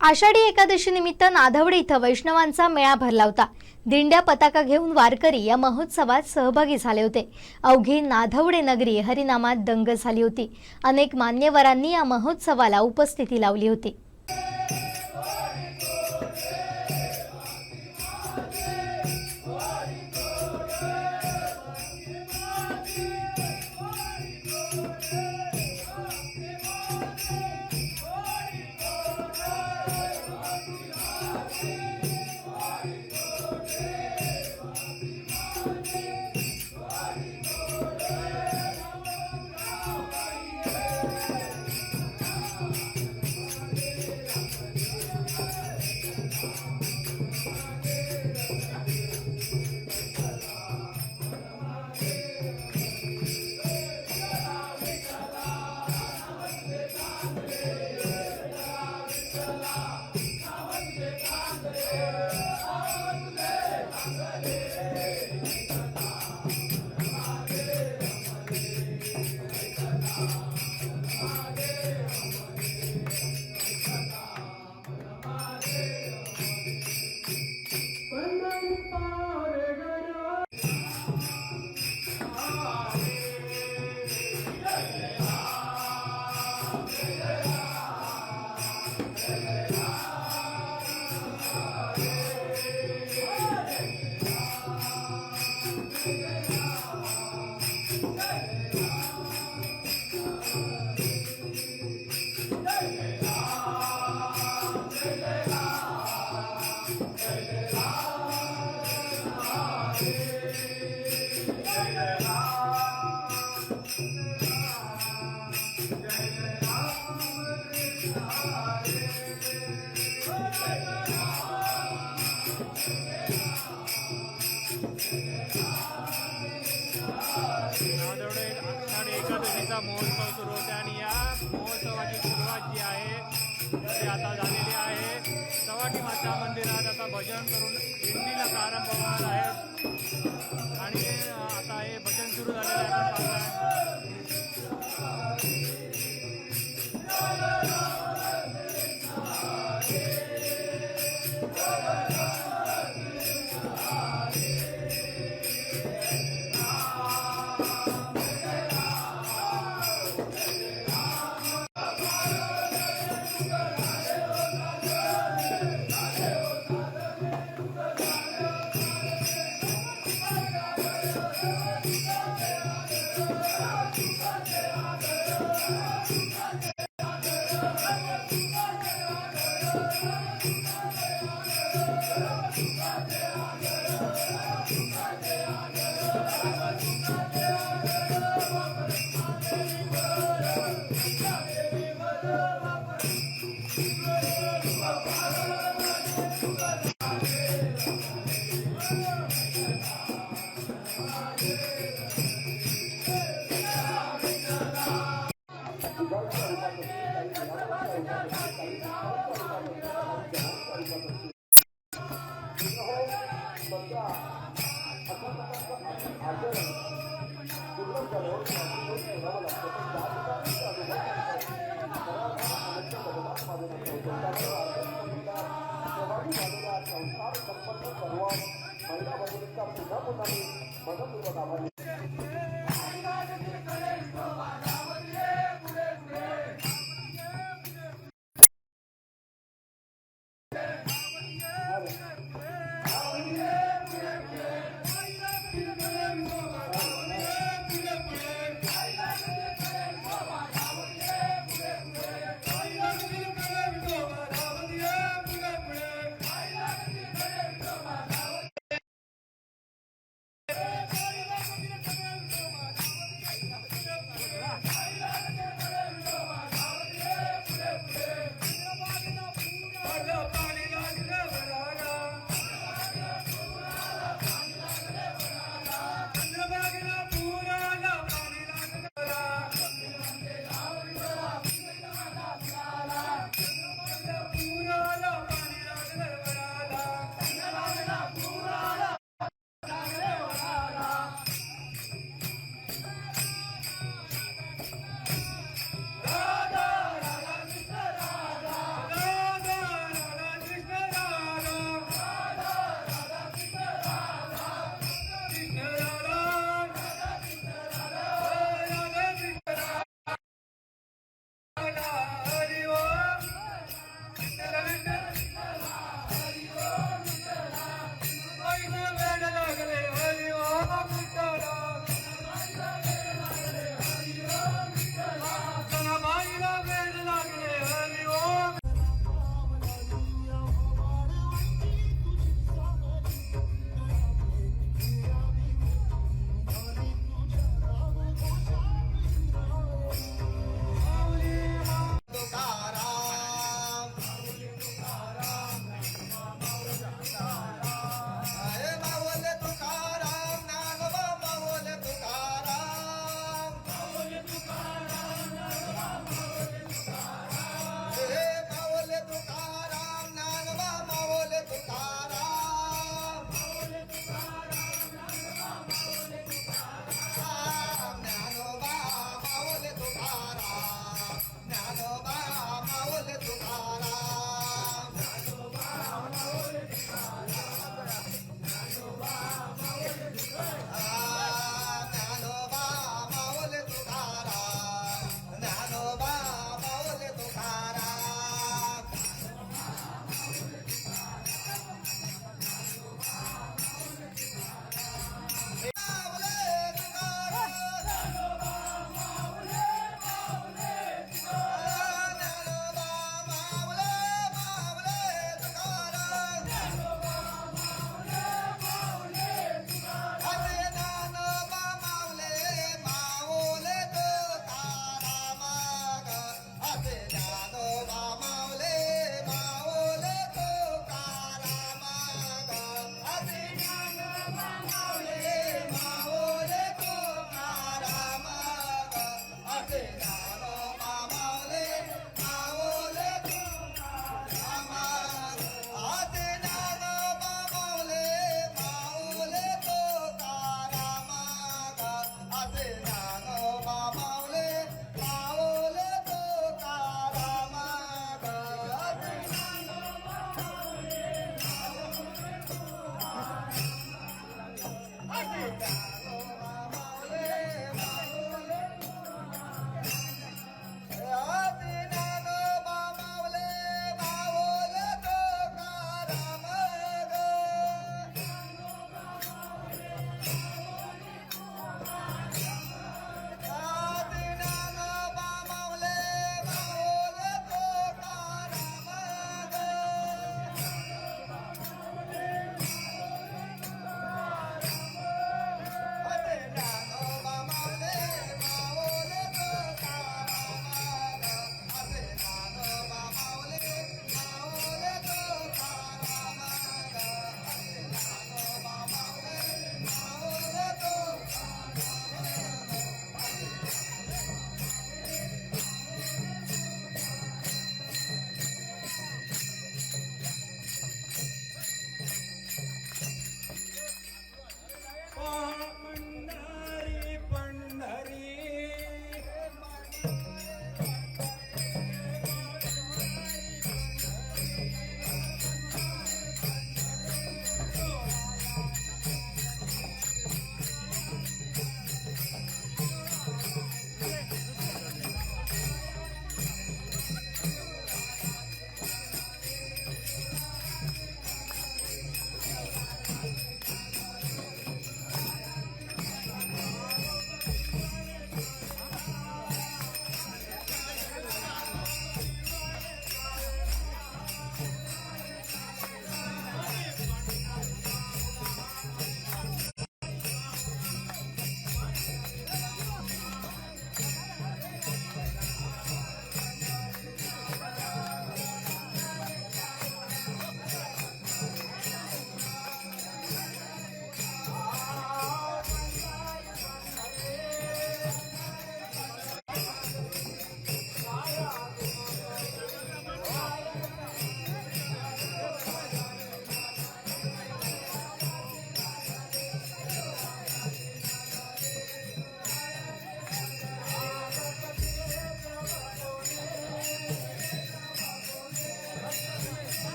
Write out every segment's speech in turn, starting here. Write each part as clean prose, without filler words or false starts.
आषाढी एकादशी निमित्त नाधवडे इथं वैष्णवांचा मेळा भरला होता। दिंड्या पताका घेऊन वारकरी या महोत्सवात सहभागी झाले होते। अवघी नाधवडे नगरी हरिनामात दंग झाली होती। अनेक मान्यवरांनी या महोत्सवाला उपस्थिती लावली होती। नाधवडे आषाढी एकादशीचा महोत्सव सुरू होते आणि या महोत्सवाची सुरुवात जी आहे ती आता झालेली आहे। सवाटी माता मंदिरात आता भजन करून दिंडीला प्रारंभ होणार आहे आणि आता हे भजन सुरू झालेले आहे।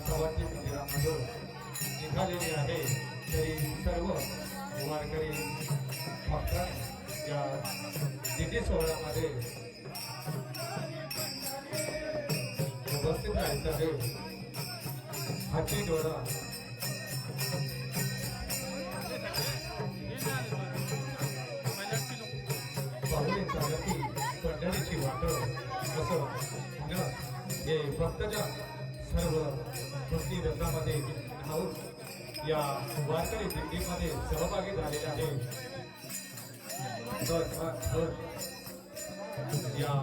सवाटी मंदिरामधून निघालेली आहे. तरी सर्व वारकरी भक्त या दिंडी सोहळ्यामध्ये उपस्थित आहेत. आहे हाती डोळा पाहुणे चालती पंढरीची वाट असं हे भक्तजन सर्व भक्ती रथामध्ये धावून या वारकरी दिंडीमध्ये सहभागी झालेले आहे. या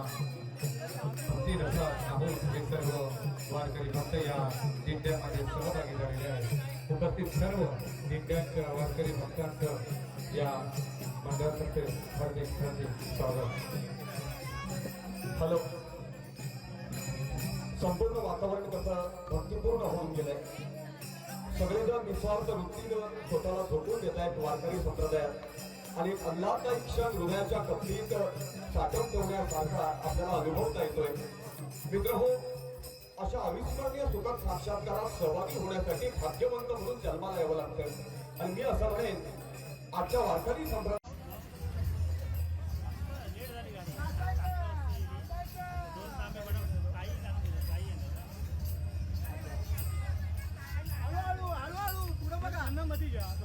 भक्ती रथात धावून हे सर्व वारकरी भक्त या दिंड्यामध्ये सहभागी झालेले आहेत. उपस्थित सर्व दिंड्यांच्या वारकरी भक्तांचं या मंडळातर्फे हार्दिक स्वागत. हॅलो. संपूर्ण वातावरण कसं भक्तिपूर्ण होऊन गेलंय. सगळेजण निस्वार्थ वृत्तीनं स्वतःला झोपून देत आहेत वारकरी संप्रदायात आणि आल्हाददायी क्षण हृदयाच्या कपलीत साठवून ठेवण्यासारखा आपल्याला अनुभवता येतोय. मित्रहो, अशा अविस्मरणीय सुखद साक्षात्कारात सहभागी होण्यासाठी भाग्यवंत म्हणून जन्माला यावं लागतं. आणि मी असं म्हणेन, आजच्या वारकरी संप्रदाय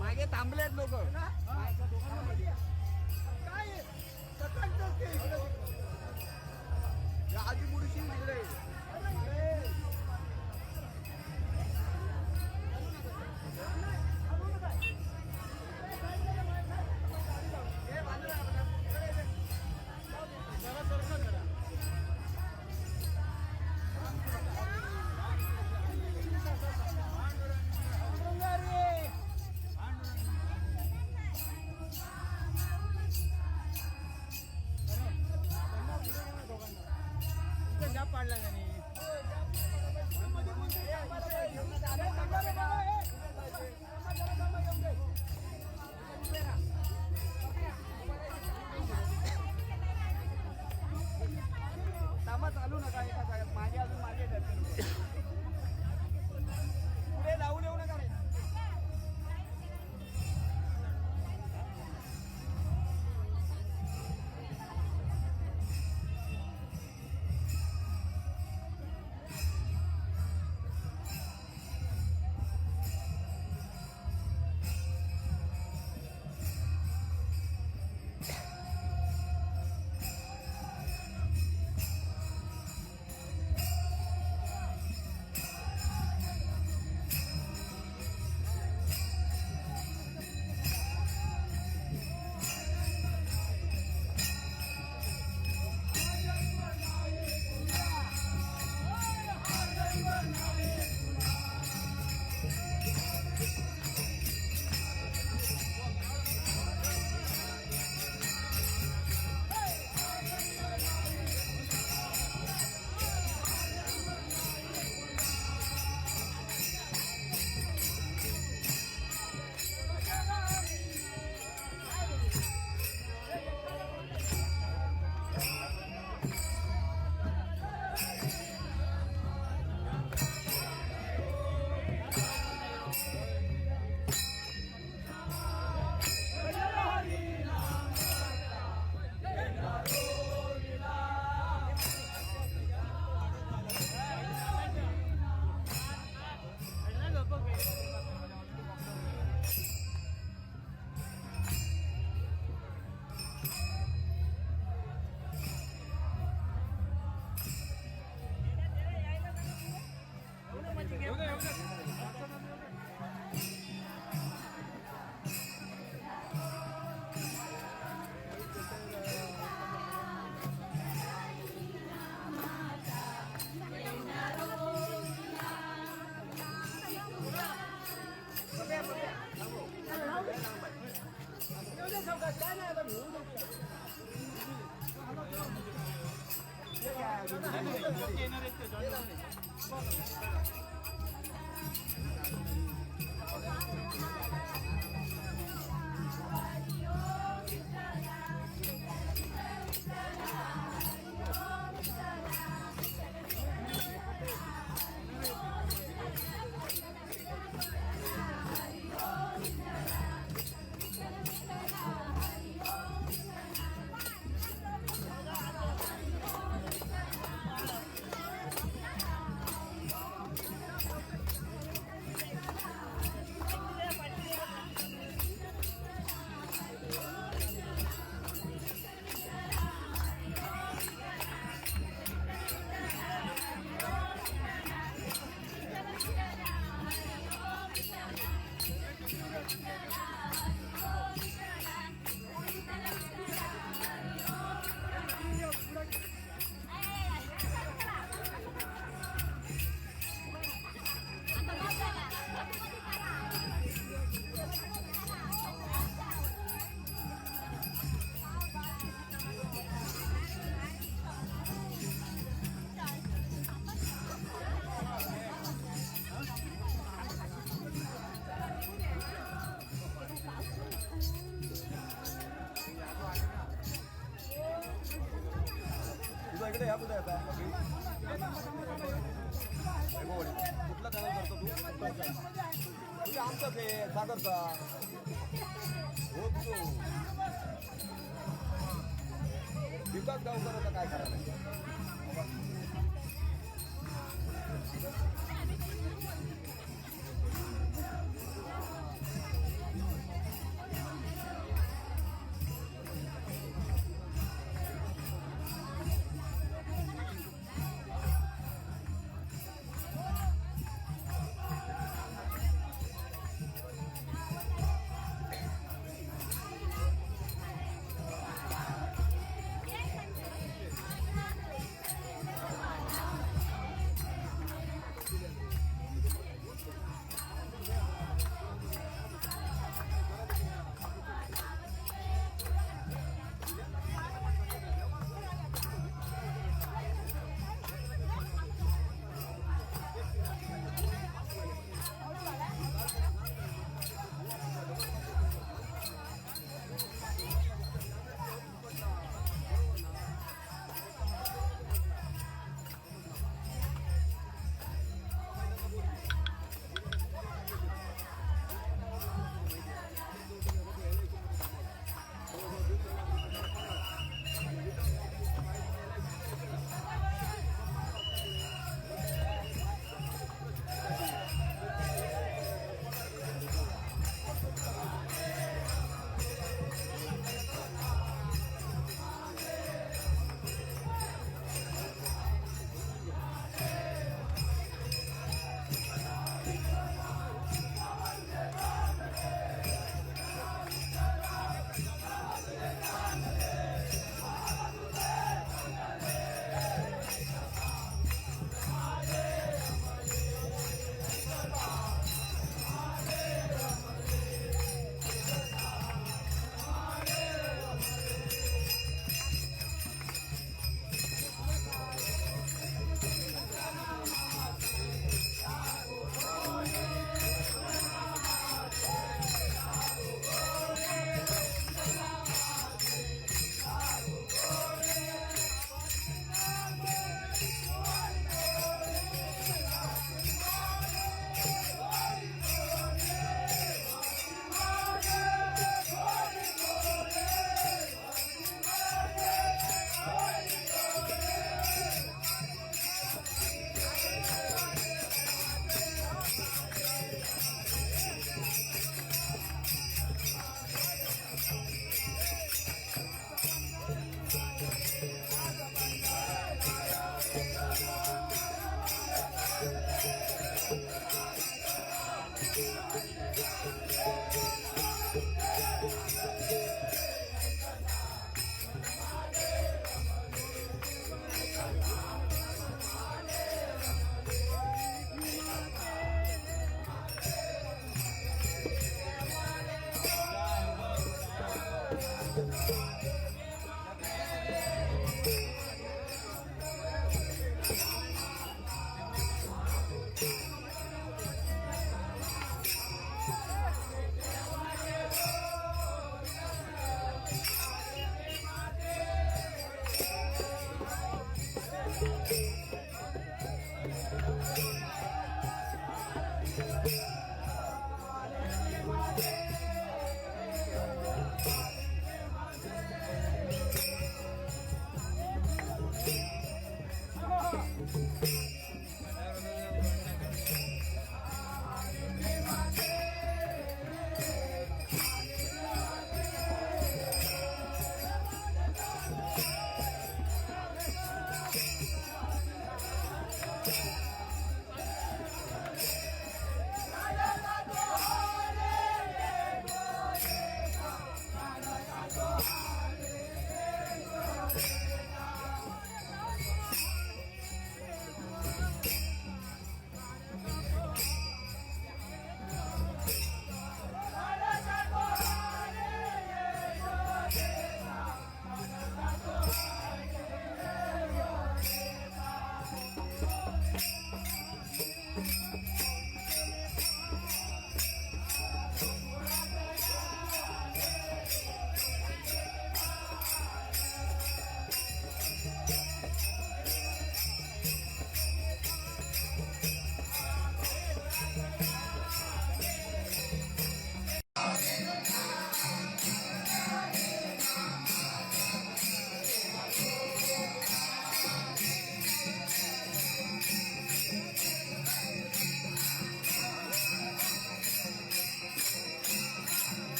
मागे थांबलेत लोक आधी पुढची इकडे पाडला त्यांनी कामा चालू नका एका जागेत. मागे अजून मागे पुढे लावून येऊ नका रे. इकडे ह्या कुठे येतात कुठला चॅनल करतो तू तुझे आमचाच आहे सागरचा हो तू विकास गावकरांचा काय करायला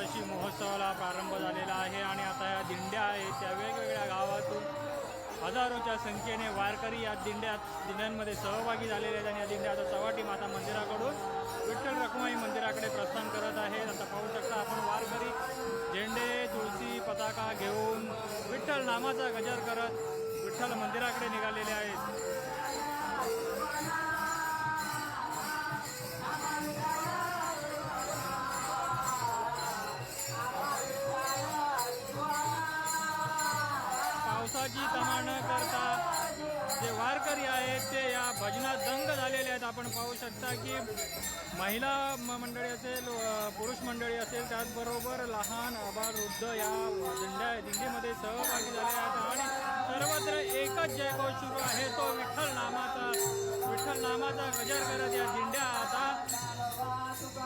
आताशी महोत्सवाला प्रारंभ झालेला आहे आणि आता या दिंड्या आहेत त्या वेगवेगळ्या गावातून हजारोच्या संख्येने वारकरी या दिंड्यांमध्ये सहभागी झालेले आहेत आणि या दिंड्या आता चव्हाटी माता मंदिराकडून विठ्ठल रखुमाई मंदिराकडे प्रस्थान करत आहेत. आता पाहू शकता आपण वारकरी झेंडे तुळशी पताका घेऊन विठ्ठल नामाचा गजर करत विठ्ठल मंदिराकडे निघालेले आहेत. पावसाची तमा न करता जे वारकरी आहेत ते या भजनात दंग झालेले आहेत. आपण पाहू शकता की महिला मंडळी असेल पुरुष मंडळी असेल त्याचबरोबर लहान आबाल वृद्ध या दिंडीमध्ये सहभागी झाले आहेत आणि सर्वत्र एकच जयघोष सुरू आहे तो विठ्ठल नामाचा गजर करत या दिंड्या आता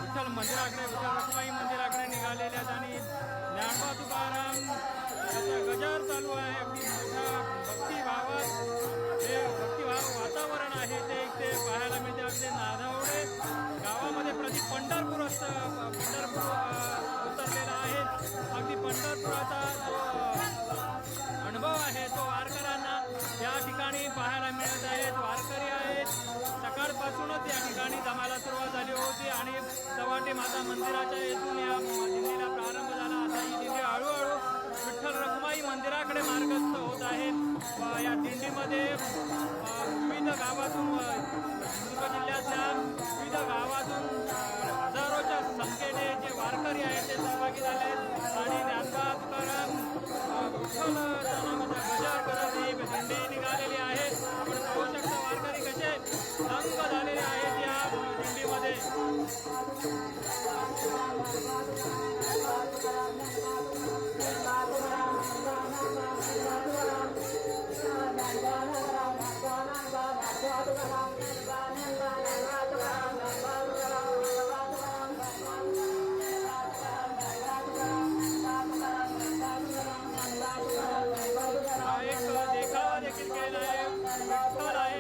विठ्ठल मंदिराकडे विठ्ठल रखुमाई मंदिराकडे निघालेले आहेत आणि ज्ञानोबा तुकाराम याचा गजर चालू आहे. अगदी मोठ्या भक्तिभाव वातावरण आहे ते पाहायला मिळते. अगदी नाधावडे गावामध्ये पंढरपूर उतरलेला आहे. अगदी पंढरपुराचा जो अनुभव आहे तो वारकऱ्यांना या ठिकाणी पाहायला मिळत आहेत. वारकरी आहेत सकाळपासूनच या ठिकाणी जमायला सुरुवात झाली होती आणि चव्हाटी माता मंदिराच्या येथून या दिंडीला प्रारंभ झाला. आता ही दिंडी हळूहळू विठ्ठल रखुमाई मंदिराकडे मार्गस्थ होत आहेत. या दिंडीमध्ये विविध गावातून सिंधुदुर्ग जिल्ह्यातल्या विविध गावातून हजारोच्या संख्येने जे वारकरी आहेत ते सहभागी झाले आहेत आणि ज्ञानोबा तुकाराम विठ्ठल नामाचा गजर करत ही दिंडी निघालेली आहे. आपण पाहू शकता वारकरी कसे दंग झालेले आहेत या दिंडीमध्ये. हा एक देखावा देखील केलेला आहे.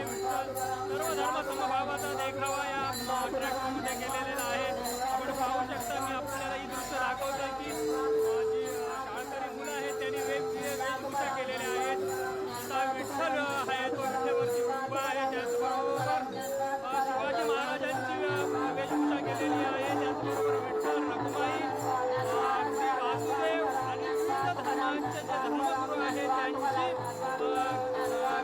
विठ्ठल सर्व धर्म समभावाचा देखावा या ट्रॅक्टरमध्ये केलेला आहे. आपण पाहू शकता मी आपल्याला ही दृश्य दाखवतोय की जी शाळकरी मुलं आहेत त्यांनी वेशभूषा केलेल्या आहेत. आता विठ्ठल आहे तो विठ्ठलवरती उभा आहे. त्याचबरोबर शिवाजी महाराजांची वेशभूषा केलेली आहे. त्याचबरोबर विठ्ठल रखुमाई श्री वासुदेव आणि विविध धर्मांचे जे धर्मगुरू आहेत त्यांची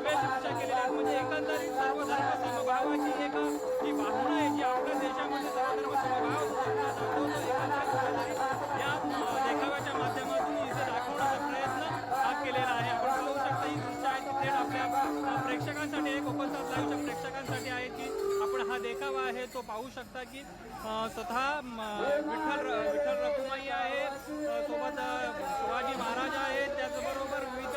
वेशभूषा केलेली आहे. म्हणजे एकंदरीत सर्व धर्म समभावाची एक ही भावना आहे जी आपल्या देशामध्ये सर्व धर्म समभाव या देखाव्याच्या माध्यमातून इथे दाखवण्याचा प्रयत्न हा केलेला आहे. आपण पाहू शकता ही दृश्य आहे ती थेट आपल्या प्रेक्षकांसाठी एक कोकणसात लाईव्हच्या प्रेक्षकांसाठी आहे की आपण हा देखावा आहे तो पाहू शकता की स्वतः विठ्ठल रखुमाई आहे, सोबत शिवाजी महाराज आहेत, त्याचबरोबर विविध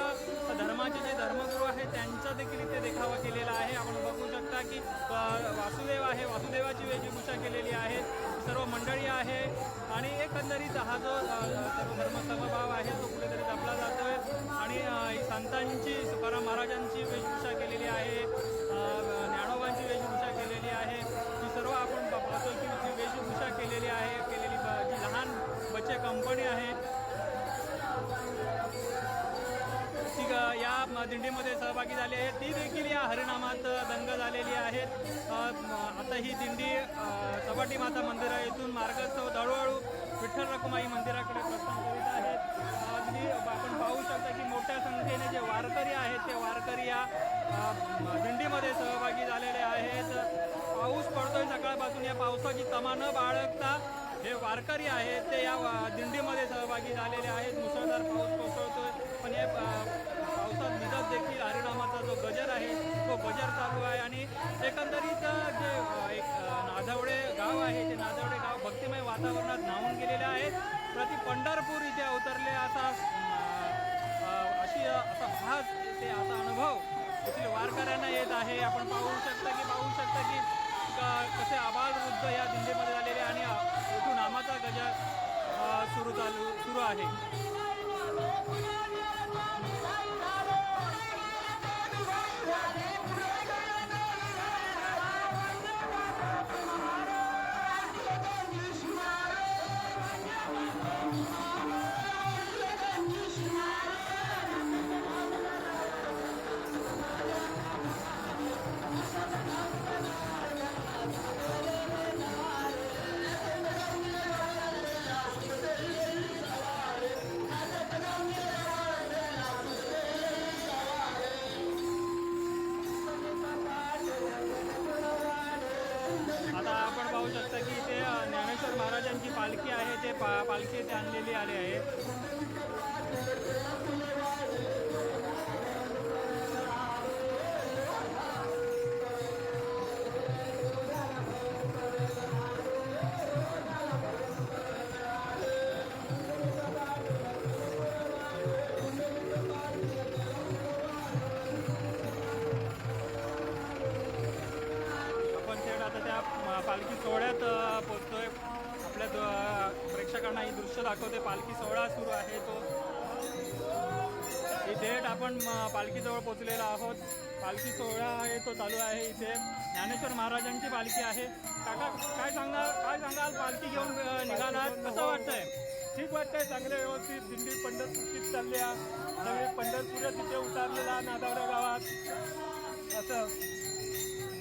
धर्माचे जे धर्मगुरू आहेत त्यांचा देखील इथे देखावा केलेला आहे. आपण बघू शकता की वासुदेव आहे, वासुदेवाची वेशभूषा केलेली आहे, सर्व मंडळी आहे आणि एकंदरीत हा जो सर्व धर्म समभाव आहे तो कुठेतरी जपला जातोय आणि संतांची तुकाराम महाराजांची वेशभूषा केलेली आहे, ज्ञानोबांची वेशभूषा केलेली आहे. ही सर्व आपण पाहतो की जी वेशभूषा केलेली जी लहान बच्चे कंपनी आहे ती या दिंडीमध्ये सहभागी झाली आहे. ती देखील या हरिनामात दंग झालेली आहेत. आता ही दिंडी चव्हाटी माता मंदिरा येथून मार्गस्थ होत हळूहळू विठ्ठल रखुमाई मंदिराकडे प्रस्थान करीत आहेत. अगदी आपण पाहू शकता की मोठ्या संख्येने जे वारकरी आहेत ते वारकरी या दिंडीमध्ये सहभागी झालेले आहेत. पाऊस पडतोय सकाळपासून. या पावसाची तमा न बाळगता हे वारकरी आहेत ते या दिंडीमध्ये सहभागी झालेले आहेत. मुसळधार पाऊस कोसळतोय पण हे पावसात भिजत देखील हरिनामाचा जो गजर आहे तो गजर चालू आहे आणि एकंदरीत जे एक नाधावडे गाव आहे ते नाधावडे गाव भक्तिमय वातावरणात न्हावून गेलेले आहेत. प्रति पंढरपूर इथे अवतरले असा भास ते असा अनुभव येथील वारकऱ्यांना येत आहे. आपण पाहू शकता की कसे आबाल वृद्ध या दिंडीमध्ये झालेले आणि विठू नामाचा गजर सुरू आहे. पाहू शकता की इथे ज्ञानेश्वर महाराजांची पालखी आहे ते पालखी इथे आणलेली आली आहे. आपण थेट आता त्या पालखी सोहळ्यात पोहोचतोय. आपल्या प्रेक्षकांना ही दृश्य दाखवते. पालखी सोहळा सुरू आहे तो. ही थेट आपण पालखीजवळ पोहोचलेलो आहोत. पालखी सोहळा आहे तो चालू आहे. इथे ज्ञानेश्वर महाराजांची पालखी आहे. काका काय सांगाल पालखी घेऊन निघालात, कसं वाटतंय? ठीक वाटतंय, चांगले व्यवस्थित दिंडी पंढरपूरचीच चालली आहे. सगळे पंढरपूर तिथे उतारलेला नादावड्या गावात. असं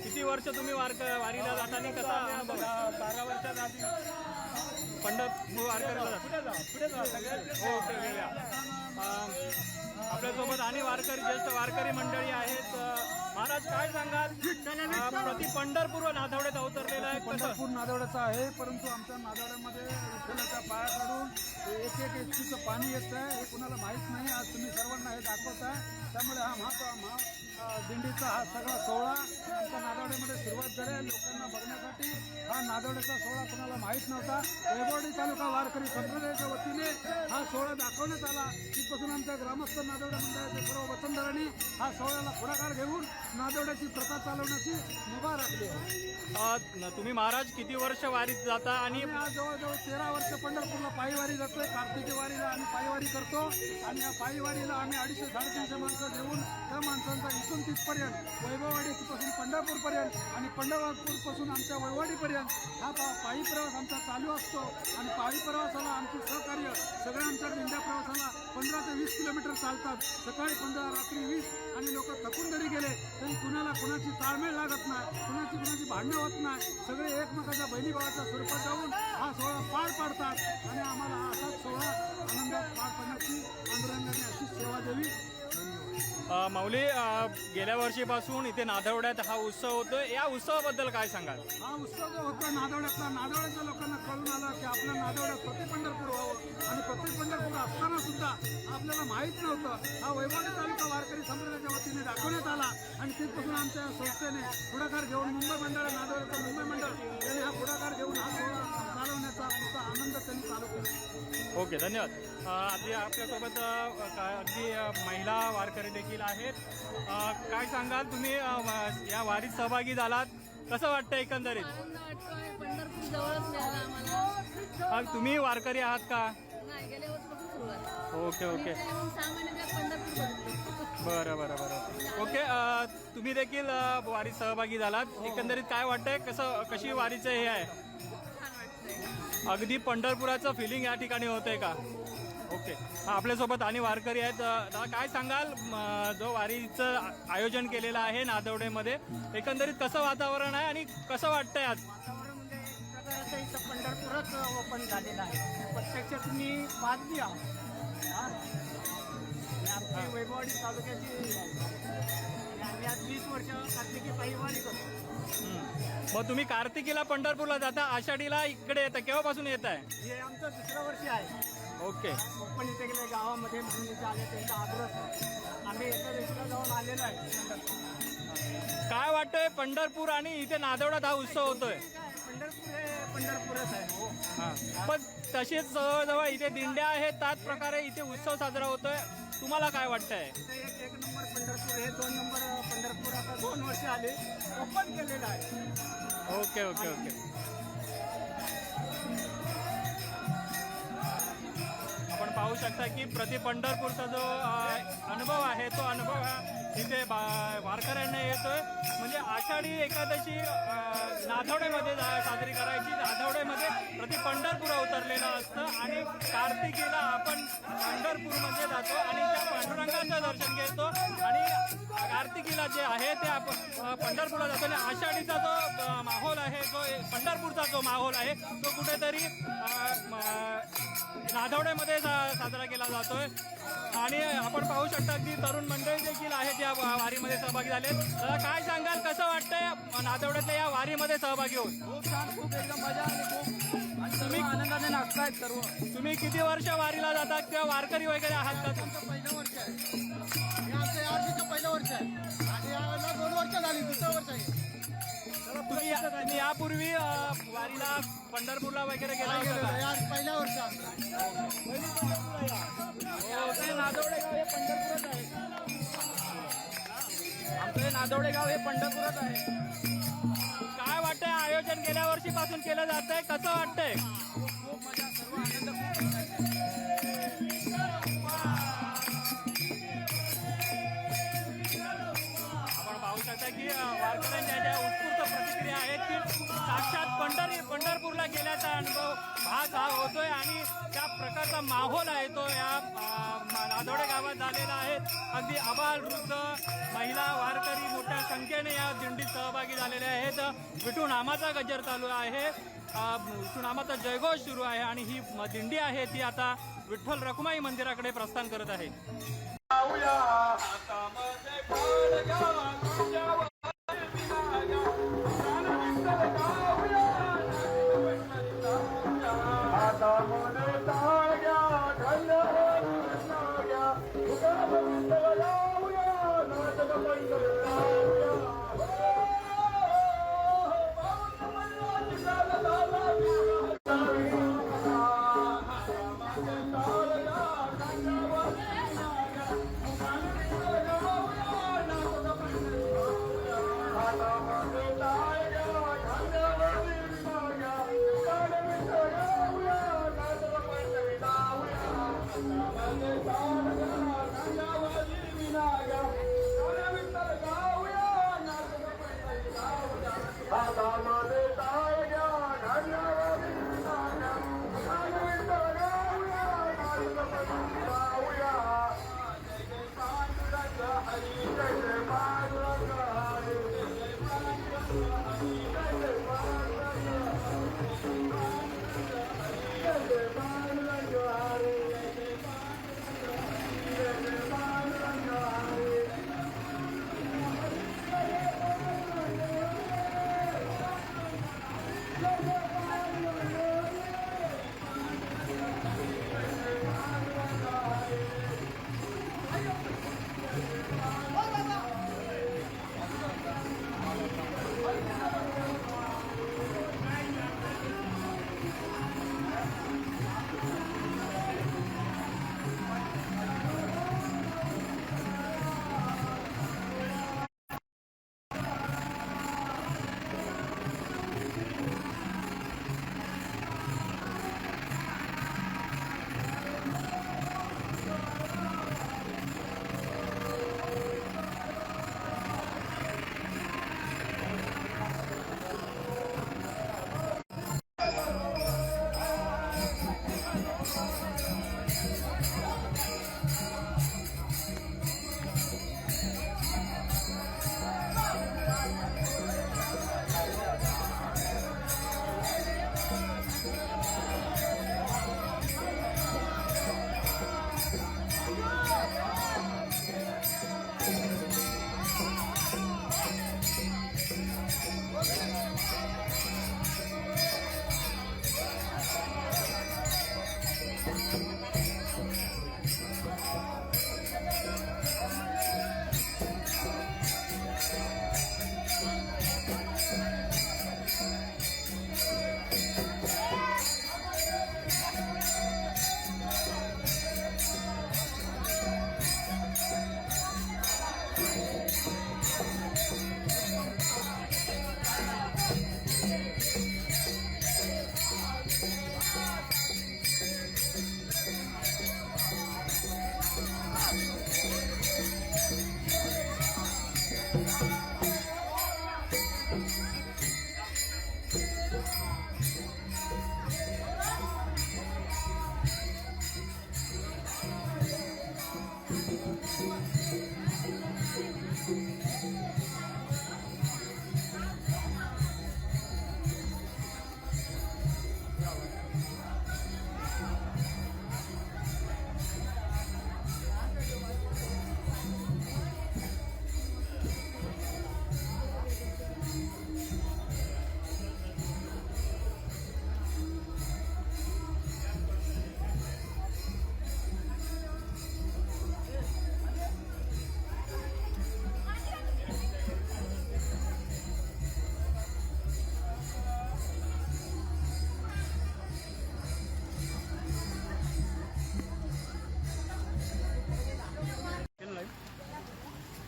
किती वर्ष तुम्ही वारीला जाताना कसा अनुभव? 12 वर्षात आधी पंढरपूर वारकऱ्याला जाता? पुढे जा सगळ्यात ओके गेल्या. आपल्यासोबत आणि ज्येष्ठ वारकरी मंडळी आहेत. महाराज काय सांगाल? प्रति पंढरपूर नाथवड्यात अवतरलेला आहे. कसं? पंढरपूर नादवड्याचा आहे, परंतु आमच्या नादवड्यामध्ये विठ्ठलाच्या पाया काढून एक एक एचपीचं पाणी येत आहे हे कुणाला माहीत नाही. आज तुम्ही सर्वांना हे दाखवताय. त्यामुळे हा दिंडीचा हा सगळा सोहळा आमच्या नादवड्यामध्ये सुरुवात झाली. लोकांना बघण्यासाठी हा नादवड्याचा सोहळा कुणाला माहीत नव्हता. वैभववाडी तालुका वारकरी संप्रदायाच्या वतीने हा सोहळा दाखवण्यात आला. तिथपासून आमच्या ग्रामस्थ नादवडा मंडळाच्या सर्व वतनदारांनी हा सोहळ्याला पुढाकार घेऊन नादवड्याची प्रथा चालवण्याची मुभा राखली आहे. तुम्ही महाराज किती वर्ष वारीत जाता आणि आम्ही आज जवळजवळ 13 वर्ष पंढरपूरला पायीवारी जातोय. कार्तिकी वारीला आम्ही पायीवारी करतो आणि या पायीवारीला आम्ही 250-350 माणसं घेऊन त्या माणसांचा इथून तिथपर्यंत वैभववाडीपासून पंढरपूरपर्यंत आणि पंढरपूरपासून आमच्या वैभववाडीपर्यंत हा पायी प्रवास आमचा चालू असतो. आणि पायी प्रवासाला आमचे सहकार्य सगळ्या आमच्या दिंड्या प्रवासाला 15 ते 20 किलोमीटर चालतात. सकाळी 15 रात्री 20 आणि लोक थकून जरी गेले तरी कुणाला कुणाची ताळमेळ लागत नाही, कुणाची भांडणं होत नाही. सगळे एकमेकाच्या बहिणी भावाच्या स्वरूपात जाऊन हा सोहळा पार पाडतात आणि आम्हाला असाच सोहळा आनंदात पार पाडण्याची पांडुरंगाने अशी सेवा द्यावी. माऊली, गेल्या वर्षीपासून इथे नादवड्यात हा उत्सव होतोय. या उत्सवाबद्दल काय सांगाल? हा उत्सव जो होता नादवड्याच्या लोकांना कळून आलं की आपल्या नादवड्यात प्रति पंढरपूर व्हावं आणि प्रति पंढरपूर असताना सुद्धा आपल्याला माहीत नव्हतं. हा वैभववाडी तालुका वारकरी संप्रदायाच्या वतीने दाखवण्यात आला आणि तिथपासून आमच्या संस्थेने पुढाकार घेऊन मुंबई मंडळ नादवड्याचं मुंबई मंडळ यांनी हा पुढाकार घेऊन हा सोहळा चालवण्याचा आमचा आनंद त्यांनी चालू केला. ओके, धन्यवाद. अगदी आपल्यासोबत अगदी महिला वारकरी देखील आहेत. काय सांगाल तुम्ही या वारीत सहभागी झालात, कसं वाटतं एकंदरीत? आनंद वाटतोय. पंढरपूर जवळच मिळाला आम्हाला. तुम्ही वारकरी आहात का? नाही, गेल्या वर्षीपासून सुरुवात. ओके ओके, इथे येऊन 6 महिन्यात पंढरपूर बघितलं. बरं. ओके, तुम्ही देखील वारीत सहभागी झालात. एकंदरीत काय वाटतंय, कशी वारीचं हे आहे? छान वाटतंय. अगदी पंढरपुराचं फिलिंग या ठिकाणी होतंय का? ओके, आपल्यासोबत आणि वारकरी आहेत. दादा काय सांगाल, जो वारीचं आयोजन केलेलं आहे नादवडेमध्ये, एकंदरीत कसं वातावरण आहे आणि कसं वाटतंय आज? वातावरण म्हणजे एक प्रकारचं इथं पंढरपूरच ओपन झालेलं आहे. प्रत्यक्ष तुम्ही बातमी आहात. आणि आमची वैभववाडी तालुक्याची आणि आम्ही आज 20 वर्ष कार्तिकी पायीवारी करतो. मग तुम्ही कार्तिकीला पंढरपूरला जाता, आषाढीला इकडे येता, केव्हापासून येत आहे? हे आमचं 2रं वर्ष आहे. ओके, ओपन इथे गेले गावामध्ये म्हणून इथे आले त्यांचा आग्रह आम्ही एका दिवशीला जाऊन आलेलो आहे पंढरपूर. काय वाटतंय पंढरपूर आणि इथे नादवड्यात हा उत्सव होतोय? पंढरपूर हे पंढरपूरच आहे. हो, हां, पण तसेच जवळजवळ इथे दिंड्या आहेत, त्याच प्रकारे इथे उत्सव साजरा होतोय. तुम्हाला काय वाटतंय? इथे एक नंबर पंढरपूर हे 2 नंबर पंढरपूर आता 2 वर्ष आले ओपन केलेलं आहे. ओके ओके ओके, आपण पाहू शकता की प्रति पंढरपूरचा जो अनुभव आहे तो अनुभव हा इथे वारकऱ्यांना येतोय. म्हणजे आषाढी एकादशी नाथवड्यामध्ये साजरी करायची. नाथवड्यामध्ये प्रति पंढरपूर अवतरलेलं असतं आणि कार्तिकीला आपण पंढरपूरमध्ये जातो आणि त्या पांडुरंगाचं दर्शन घेतो आणि कार्तिकीला जे आहे ते आपण पंढरपूरला जातो. आणि आषाढीचा जो माहोल आहे जो पंढरपूरचा जो माहोल आहे तो कुठेतरी नादवड्यामध्ये साजरा केला जातोय आणि आपण पाहू शकता की तरुण मंडळी देखील आहेत या वारीमध्ये सहभागी झाले. दादा काय सांगाल, कसं वाटतंय नादवड्यातल्या या वारीमध्ये सहभागी होऊन? खूप छान, खूप एकदम मजा आणि खूप आणि तुम्ही आनंदाने नाचतायत सर्व. तुम्ही किती वर्ष वारीला जातात किंवा वारकरी वगैरे आहात का? आमचं पहिलं वर्ष आहे. हे आमचं या वर्षीचं पहिलं वर्ष आहे आणि याला 2 वर्ष झाली, दुसरं वर्ष आहे. तुम्ही यापूर्वी वारीला पंढरपूरला वगैरे गेला होता का? या पहिल्या वर्ष आमचं. आमचं हे नादवडे गाव हे पंढरपूरच आहे. आमचं हे नादवडे गाव हे पंढरपूरच आहे. काय वाटतंय, आयोजन गेल्या वर्षीपासून केलं जातंय, कसं वाटतंय? खूप मजा, सर्व आनंद खूप आपण पाहू शकता की वारकऱ्यांच्या ज्या उत्स्फूर्त प्रतिक्रिया आहेत की साक्षात पंढरपूरला गेल्याचा अनुभव हा होतोय आणि त्या प्रकारचा माहोल आहे तो या नादवडे गावात झालेला आहे. अगदी आबाल वृद्ध महिला वारकरी मोठ्या संख्येने या दिंडीत सहभागी झालेले आहेत. विठू नामाचा गजर चालू आहे, विठू नामाचा जयघोष सुरू आहे आणि ही दिंडी आहे ती आता विठ्ठल रखुमाई मंदिराकडे प्रस्थान करत आहे.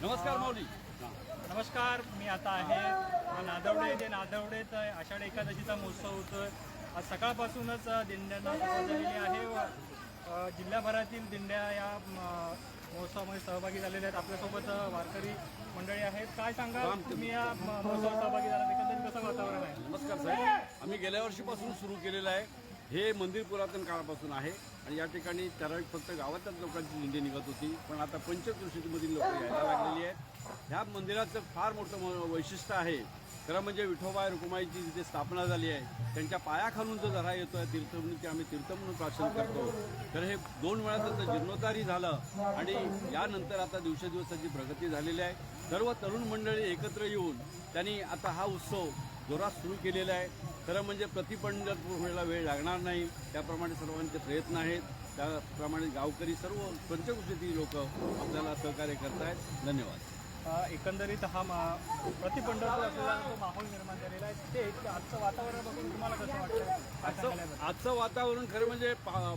नमस्कार माऊली. नमस्कार, मी आता आहे नादवडे येथे. नादवडेत आषाढ एकादशीचा महोत्सव होतोय. आज सकाळपासूनच दिंड्यांना सुरुवात झालेली आहे व जिल्ह्याभरातील दिंड्या या महोत्सवामध्ये सहभागी झालेल्या आहेत. आपल्यासोबत वारकरी मंडळी आहेत. काय सांगा तुम्ही या महोत्सवात सहभागी झाला, एकंदरीत कसं वातावरण आहे? नमस्कार साहेब. आम्ही गेल्या वर्षीपासून सुरू केलेलं आहे. हे मंदिर पुरातन काळापासून आहे आणि या ठिकाणी ठराविक फक्त गावातल्याच लोकांची दिंडी निघत होती, पण आता पंचक्रोशीमधील लोक यायला लागलेली आहेत. ह्या मंदिराचं फार मोठं वैशिष्ट्य आहे. खरं म्हणजे विठोबा रुक्माईची जिथे स्थापना झाली आहे त्यांच्या पायाखालून जो झरा येतो आहे तीर्थ म्हणून, की आम्ही तीर्थ म्हणून प्राशन करतो. तर हे 2 वेळा त्याचं जीर्णोद्धारही झालं आणि यानंतर आता दिवसेदिवस त्याची प्रगती झालेली आहे. सर्व तरुण मंडळी एकत्र येऊन त्यांनी आता हा उत्सव जोरात सुरू केलेला आहे. खरं म्हणजे प्रति पंढरपूर व्हायला वेळ लागणार नाही, त्याप्रमाणे सर्वांचे प्रयत्न आहेत. त्याप्रमाणे गावकरी सर्व पंचक्रोशीतील लोक आपल्याला सहकार्य करत आहेत. धन्यवाद. एकंदरीत हा प्रति पंढरपूर असलेला जो माहोल निर्माण झालेला आहे ते आजचं वातावरण बघून तुम्हाला कसं वाटतं? आजचं वातावरण खरं म्हणजे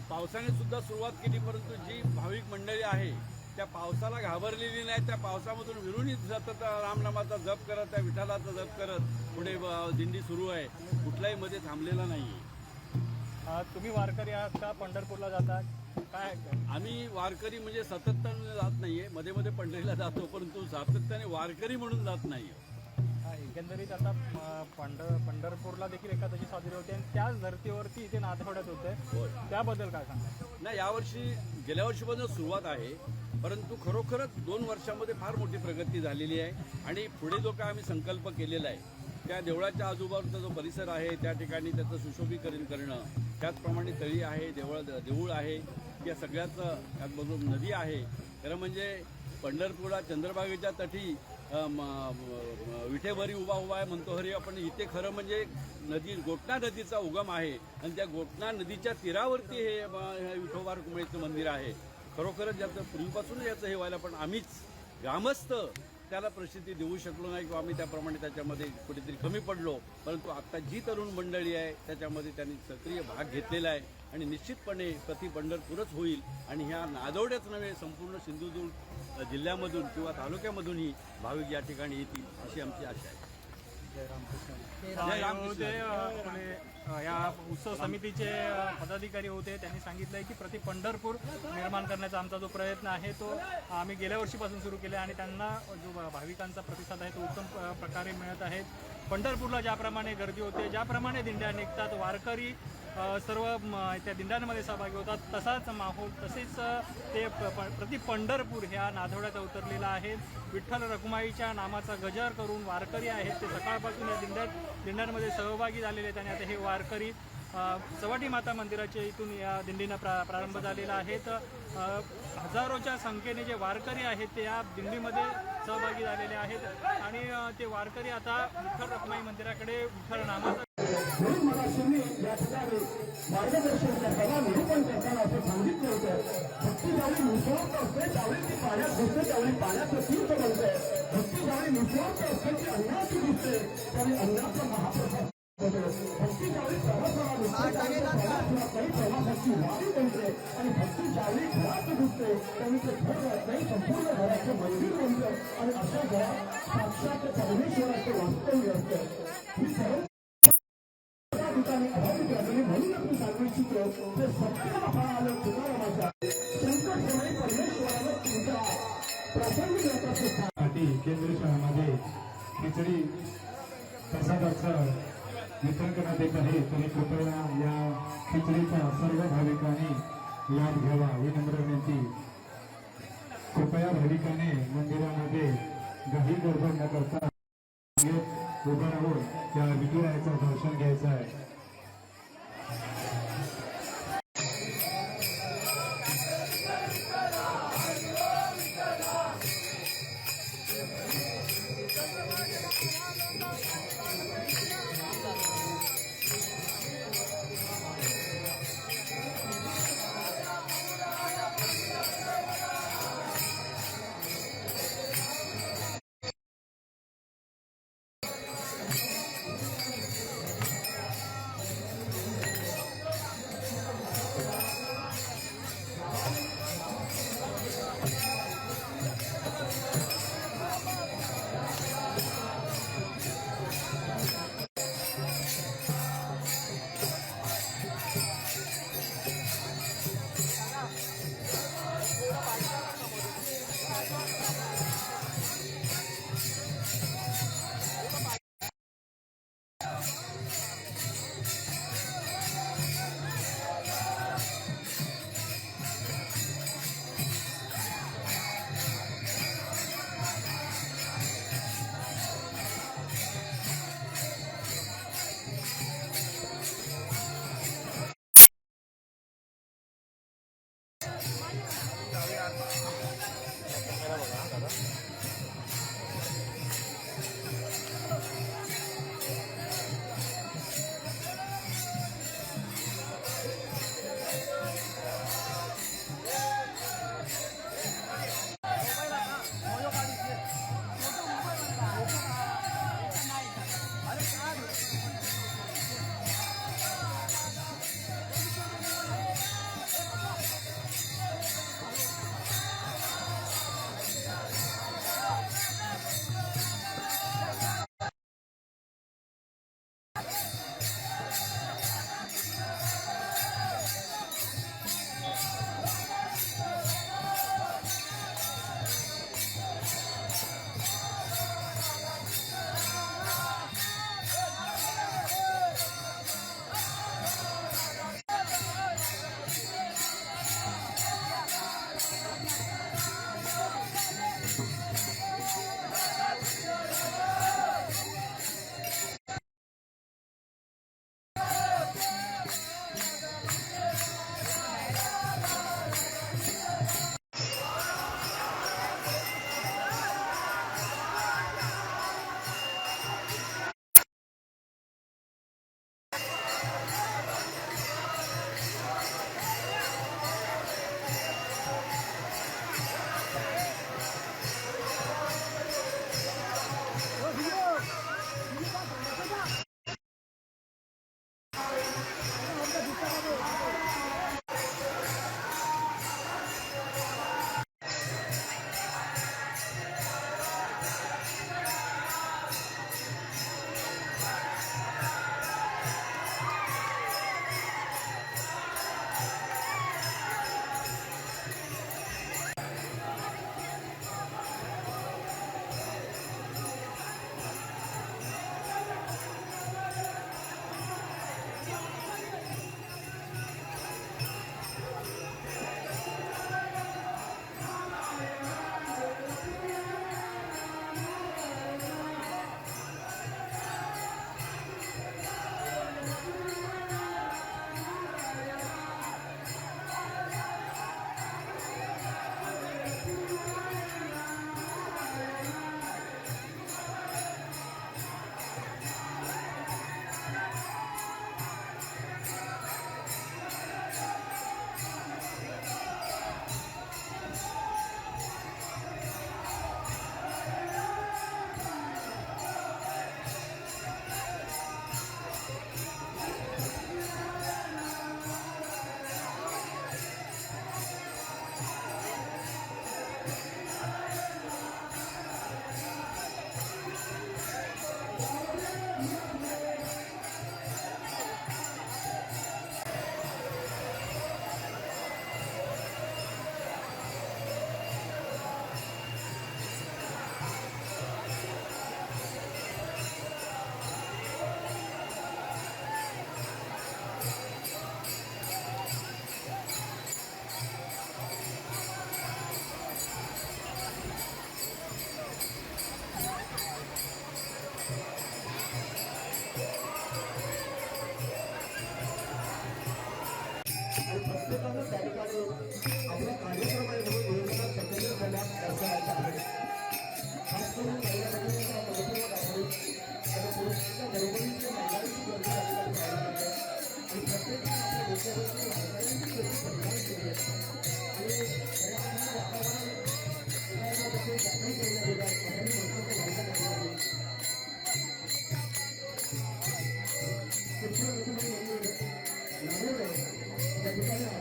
पावसाने सुद्धा सुरुवात केली, परंतु जी भाविक मंडळी आहे त्या पावसाला घाबरलेली नाही. त्या पावसामधून विरुणी सतत रामनामाचा जप करत, त्या विठ्ठलाचा जप करत पुढे दिंडी सुरू आहे. कुठलाही मध्ये थांबलेला नाही. तुम्ही वारकरी आहात का? पंढरपूरला जातात काय? आम्ही वारकरी म्हणजे सातत्याने जात नाहीये, मध्ये मध्ये पंढरीला जातो, परंतु सातत्याने वारकरी म्हणून जात नाहीये. एकंदरीत आता पंढरपूरला देखील एकादशी साजरी होते आणि त्याच धर्तीवरती इथे नादवड्यात होते, त्याबद्दल काय सांगा? नाही, यावर्षी गेल्या वर्षीपासून सुरुवात आहे, परंतु खरोखरच 2 वर्षामध्ये फार मोठी प्रगती झालेली आहे आणि पुढे जो काय आम्ही संकल्प केलेला आहे त्या देवळाच्या आजूबाजूचा जो परिसर आहे त्या ठिकाणी त्याचं सुशोभीकरण करणं, त्याचप्रमाणे तळी आहे, देऊळ आहे, या सगळ्याचं त्याचबरोबर नदी आहे. खरं म्हणजे पंढरपूरला चंद्रभागेच्या तटी विठेभरी उभा आहे म्हणतो हरी आपण. इथे खरं म्हणजे नदी गोटणा नदीचा उगम आहे आणि त्या गोटणा नदीच्या तीरावरती हे विठोबा रुक्माईचं मंदिर आहे. खरोखरच याचं पूर्वीपासूनच याचं हे व्हायला, पण आम्हीच ग्रामस्थ त्याला प्रसिद्धी देऊ शकलो नाही किंवा आम्ही त्याप्रमाणे त्याच्यामध्ये कुठेतरी कमी पडलो. परंतु आत्ता जी तरुण मंडळी आहे त्याच्यामध्ये त्यांनी सक्रिय भाग घेतलेला आहे आणि निश्चितपणे प्रति पंढरपूरच होईल आणि ह्या नादवड्याच नव्हे संपूर्ण सिंधुदुर्ग जिल्ह्यामधून किंवा तालुक्यामधूनही भाविक या ठिकाणी येतील अशी आमची आशा आहे. जय रामकृष्ण. या उत्सव समितीचे पदाधिकारी होते, त्यांनी सांगितलंय की प्रति पंढरपूर निर्माण करण्याचा आमचा जो प्रयत्न आहे तो आम्ही गेल्या वर्षीपासून सुरू केला आणि त्यांना जो भाविकांचा प्रतिसाद आहे तो उत्तम प्रकारे मिळत आहे. पंढरपूरला ज्याप्रमाणे गर्दी होते, ज्याप्रमाणे दिंड्या निघतात, वारकरी सर्व त्या दिंड्यांमध्ये सहभागी होतात, तसाच माहोल तसेच ते प्रति पंढरपूर ह्या नादवड्यात उतरलेला आहे. विठ्ठल रखुमाईच्या नामाचा गजर करून वारकरी आहेत ते सकाळपासून या दिंड्यांमध्ये सहभागी झालेले आहेत आणि आता हे वारकरी चव्हाटी माता मंदिराच्या इथून या दिंडीनं प्रारंभ झालेला आहे. हजारोच्या संख्येने जे वारकरी आहेत ते या दिंडीमध्ये सहभागी झालेले आहेत आणि ते वारकरी आता विठ्ठल रखुमाई मंदिराकडे विठ्ठल नामाचा म्हणून मगाशी या ठिकाणी मार्गदर्शन करताना निरूपण करताना असं सांगितलं होतं, भक्ती ज्यावेळी निस्वार्थ असते त्यावेळी ती पाण्यात दिसते, त्यावेळी पाण्याचं तीर्थ बनते. भक्ती ज्यावेळी निस्वार्थ असते ती अन्नाची दिसते, त्यावेळी अन्नाचा महाप्रसाद होतो. भक्ती ज्यावेळी प्रवासाला दिसते काही प्रवासाची वारी बनते आणि भक्ती ज्यावेळी घरात दिसते त्यावेळी ते घर राहत नाही, संपूर्ण घराचं मंदिर बनतं आणि अशा घरात साक्षात परमेश्वराचं वास्तव्य असतं. ही सर्व ठिकाणी अभावित राहिली. म्हणून मी सांगू इच्छितो ते सत्याला फळ आलं तुकारामाच्या संकट समय परमेश्वराला तुमच्या प्रासंगिक यात्रासाठी केंद्र शहरामध्ये खिचडी प्रसादाचं वितरण करण्यात येत आहे. तरी कृपया या खिचडीचा सर्व भाविकांनी लाभ घ्यावा ही नम्र विनंती. कृपया भाविकांनी मंदिरामध्ये घाई गडबड न करता उभं राहून त्या विठुरायाचं दर्शन घ्यायचं आहे.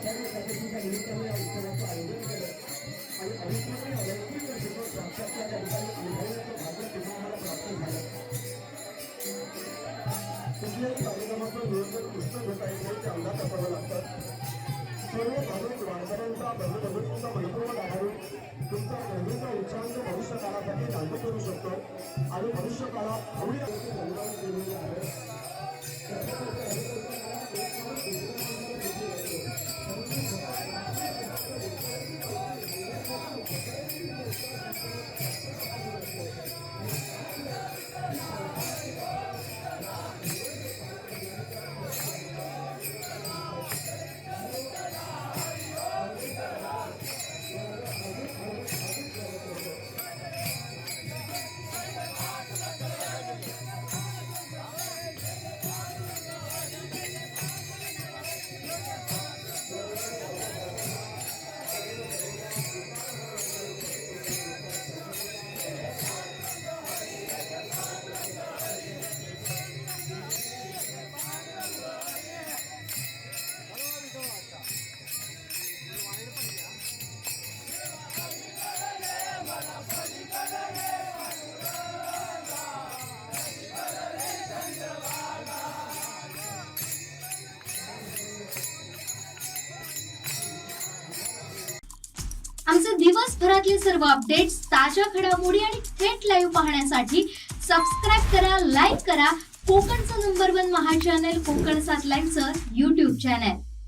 आषाढी एकादशीच्या निमित्ताने या उत्सवाचं आयोजन केलं आणि अविस्मरणीय अलौकिक दर्शन साक्षात त्या ठिकाणी अनुभवण्याचं भाग्य पुन्हा आम्हाला प्राप्त झालं. कुठल्याही कार्यक्रमाचं नियोजन कृष्ण घेता येते ते अंगात असावं लागतं. सर्व भाविक वारकऱ्यांचा भगवतीचा परिपूर्ण आभारून तुमचा नेहमीचा उच्चांक भविष्य काळासाठी लागू करू शकतो आणि भविष्य काळात हवी अशी संग्राम केलेली आहे. आमचे दिवसभरातले सर्व अपडेट्स, ताज्या घडामोडी आणि थेट लाईव्ह पाहण्यासाठी सबस्क्राईब करा, लाईक करा कोकणचं नंबर 1 महा चॅनल कोकण 7 लाईव्हचं YouTube चॅनल.